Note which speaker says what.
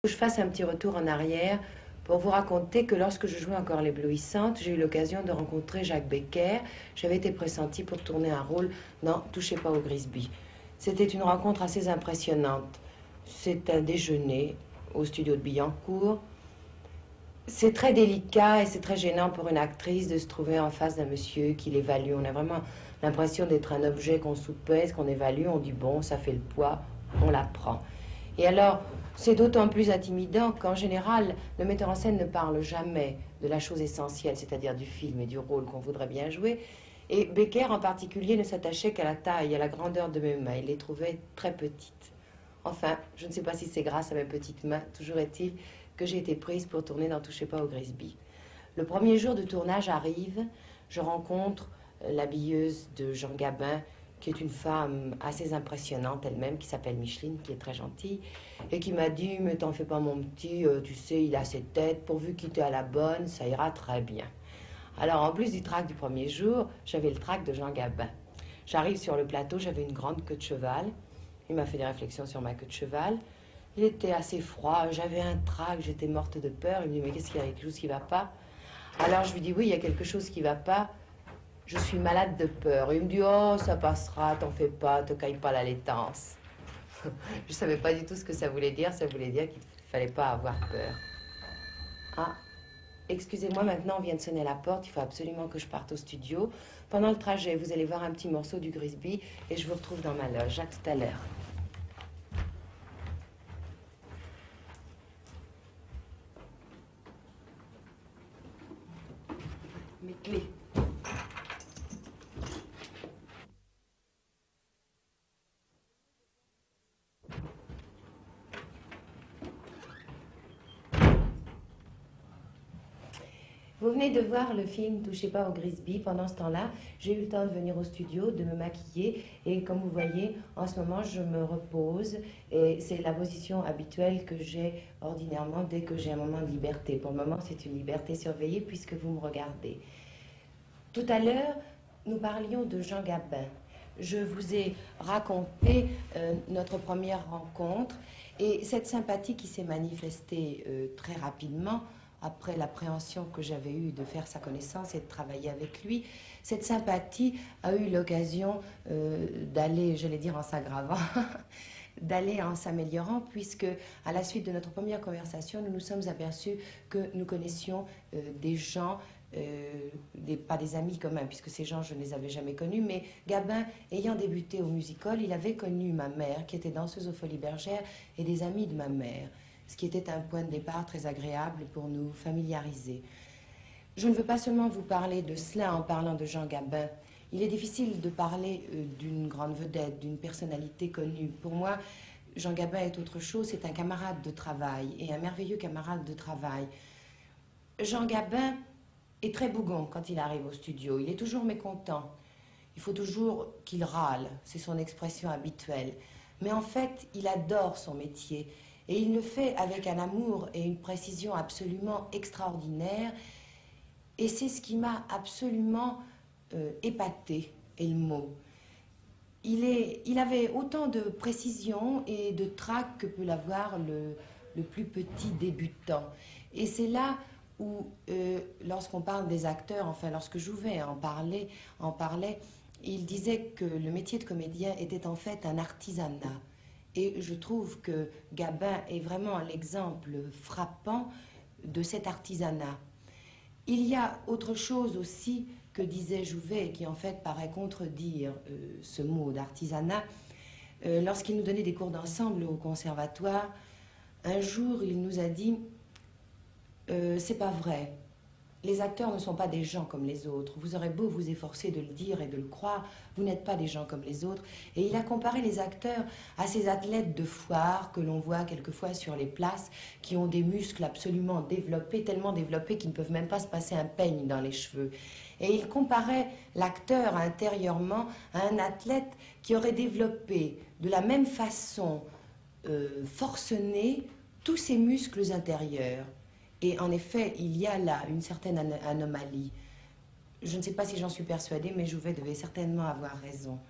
Speaker 1: Je fasse un petit retour en arrière pour vous raconter que lorsque je jouais encore l'éblouissante, j'ai eu l'occasion de rencontrer Jacques Becker. J'avais été pressentie pour tourner un rôle dans Touchez pas au Grisby. C'était une rencontre assez impressionnante. C'est un déjeuner au studio de Billancourt. C'est très délicat et c'est très gênant pour une actrice de se trouver en face d'un monsieur qui l'évalue. On a vraiment l'impression d'être un objet qu'on soupèse, qu'on évalue. On dit bon, ça fait le poids, on la prend. Et alors, c'est d'autant plus intimidant qu'en général, le metteur en scène ne parle jamais de la chose essentielle, c'est-à-dire du film et du rôle qu'on voudrait bien jouer. Et Becker, en particulier, ne s'attachait qu'à la taille, à la grandeur de mes mains. Il les trouvait très petites. Enfin, je ne sais pas si c'est grâce à mes petites mains, toujours est-il que j'ai été prise pour tourner dans Touchez pas au Grisby. Le premier jour de tournage arrive, je rencontre l'habilleuse de Jean Gabin, qui est une femme assez impressionnante elle-même, qui s'appelle Micheline, qui est très gentille, et qui m'a dit « Mais t'en fais pas mon petit, tu sais, il a ses têtes, pourvu qu'il t'ait à la bonne, ça ira très bien. » Alors en plus du trac du premier jour, j'avais le trac de Jean Gabin. J'arrive sur le plateau, j'avais une grande queue de cheval. Il m'a fait des réflexions sur ma queue de cheval. Il était assez froid, j'avais un trac, j'étais morte de peur. Il me dit « Mais qu'est-ce qu'il y a, quelque chose qui ne va pas ?» Alors je lui dis « Oui, il y a quelque chose qui ne va pas. Je suis malade de peur. » Il me dit « Oh, ça passera, t'en fais pas, te caille pas la laitance. » Je ne savais pas du tout ce que ça voulait dire. Ça voulait dire qu'il ne fallait pas avoir peur. Ah, excusez-moi, maintenant on vient de sonner la porte. Il faut absolument que je parte au studio. Pendant le trajet, vous allez voir un petit morceau du Grisby et je vous retrouve dans ma loge. À tout à l'heure. Mes clés. Vous venez de voir le film Touchez pas au Grisby. Pendant ce temps-là, j'ai eu le temps de venir au studio, de me maquiller. Et comme vous voyez, en ce moment, je me repose. Et c'est la position habituelle que j'ai ordinairement dès que j'ai un moment de liberté. Pour le moment, c'est une liberté surveillée puisque vous me regardez. Tout à l'heure, nous parlions de Jean Gabin. Je vous ai raconté notre première rencontre. Et cette sympathie qui s'est manifestée très rapidement, après l'appréhension que j'avais eue de faire sa connaissance et de travailler avec lui, cette sympathie a eu l'occasion d'aller, j'allais dire en s'aggravant, d'aller en s'améliorant, puisque à la suite de notre première conversation, nous nous sommes aperçus que nous connaissions des gens, pas des amis communs, puisque ces gens, je ne les avais jamais connus, mais Gabin, ayant débuté au music-hall, il avait connu ma mère, qui était danseuse aux Folies Bergères, et des amis de ma mère, ce qui était un point de départ très agréable pour nous familiariser. Je ne veux pas seulement vous parler de cela en parlant de Jean Gabin. Il est difficile de parler d'une grande vedette, d'une personnalité connue. Pour moi, Jean Gabin est autre chose, c'est un camarade de travail, et un merveilleux camarade de travail. Jean Gabin est très bougon quand il arrive au studio, il est toujours mécontent. Il faut toujours qu'il râle, c'est son expression habituelle. Mais en fait, il adore son métier. Et il le fait avec un amour et une précision absolument extraordinaire. Et c'est ce qui m'a absolument épaté, est le mot. Il avait autant de précision et de trac que peut l'avoir le plus petit débutant. Et c'est là où, lorsqu'on parle des acteurs, enfin lorsque Jouvet en parlait, il disait que le métier de comédien était en fait un artisanat. Et je trouve que Gabin est vraiment l'exemple frappant de cet artisanat. Il y a autre chose aussi que disait Jouvet, et qui en fait paraît contredire ce mot d'artisanat. Lorsqu'il nous donnait des cours d'ensemble au conservatoire, un jour il nous a dit « C'est pas vrai. Les acteurs ne sont pas des gens comme les autres. Vous aurez beau vous efforcer de le dire et de le croire, vous n'êtes pas des gens comme les autres. » Et il a comparé les acteurs à ces athlètes de foire que l'on voit quelquefois sur les places, qui ont des muscles absolument développés, tellement développés qu'ils ne peuvent même pas se passer un peigne dans les cheveux. Et il comparait l'acteur intérieurement à un athlète qui aurait développé de la même façon forcenée tous ses muscles intérieurs. Et en effet, il y a là une certaine anomalie. Je ne sais pas si j'en suis persuadée, mais Jouvet devait certainement avoir raison.